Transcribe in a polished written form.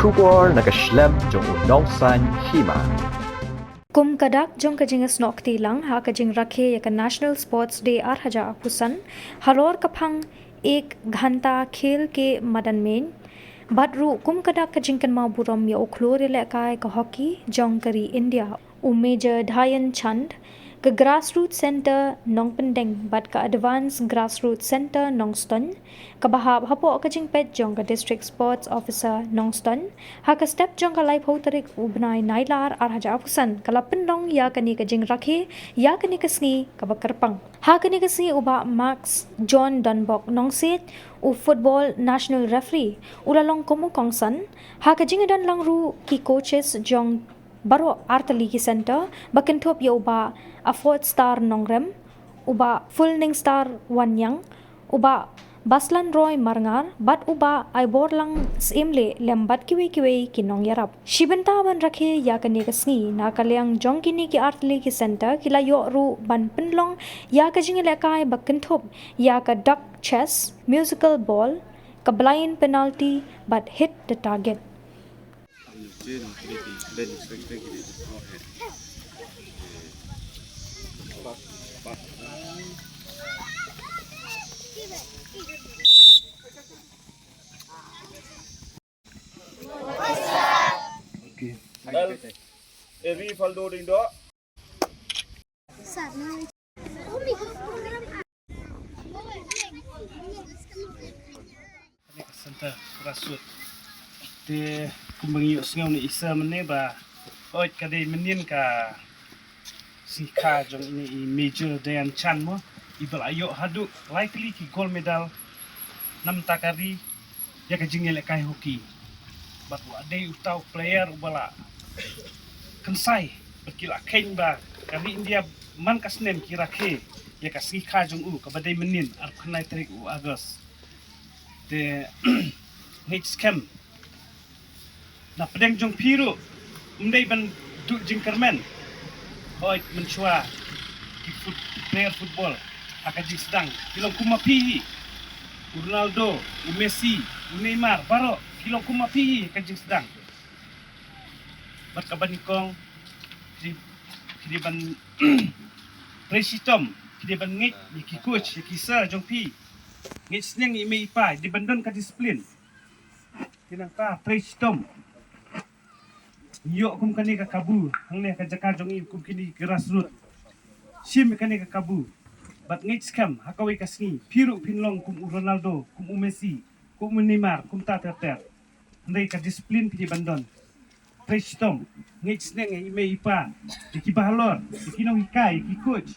Shubor nakaslem jong Nongstoin Hima. Kum kadak jong kajing snok tilang ha kajing rakhe ya National Sports Day 8,000 halor kapang 1 घंटा खेल के मदन में बदरू कुम कदा कजिंकन मा बुरम या उखलोर लेकाय का हॉकी जोंकरी इंडिया उमेजर धायन छंद का Grassroot Center Nongpyndeng बट का Advanced Grassroot Center Nongstoin का बहाब हपो कजिंग पेट जोंग का District Sports Officer Nongstoin हा का स्टेप जोंग का लाइफ होतरिक उबनाय नाइलार आरहजा फुसन का Pynlong या कनी कजिंग रखे या कनी कसनी का बकरपंग हा कनी कसनी उबा मार्क्स जॉन डनबॉक नोंगसेट उ फुटबॉल नेशनल रेफरी उलालोंग कोमो कोंगसन हा कजिंग डन लंगरू की coaches Jong baro artali ki center bakin thop yo uba a fourth star nongrem uba full ning star wanyang uba baslan roy marngar bat uba ai borlang simle lembat kiwe ki nong yarap shibenta ban rakhe ya kani kasni na kalyang jongkini ki artali ki center kila yo ru ban Pynlong ya ka Jingialehkai bakin thop ya ka duck chess musical ball ka blind penalty but hit the target. Every faldo ding do. Center Grassroot. Te kumbangi usngau ni isa mene ba oi kade menin ka si kha jong ini major dayan chan mo ibal ayo hadu likely ki gold medal nam takari ya ka Jingialehkai hockey but ade utau player ubala kansai berkila kain ba kami India man kasnem kira ke ya ka si kha jong u ka badai menin ar khnai tarik u August te hit scam na pedeng jong piru umdai ban du jingkermen oi menchua ki player football akaji sedang kilong kumapi Ronaldo Messi Neymar baro kilong kumapi akaji sedang bat kabanikong di ban presitom di ban ngit ki coach ki sir jong pi ngit sneng i mei pai di bandon ka disiplin tinang ta presitom yo kum kani ka kabu hangne ka jaka jong i kum kini Grassroot sim kani ka kabu bat ngit scam hakawi kasni piru Pynlong kum Ronaldo kum Messi kum Neymar kum ta ter ndai ka disiplin pi bandon prestom ngit sneng i mei pa ki bahalor ki nong ikai ki coach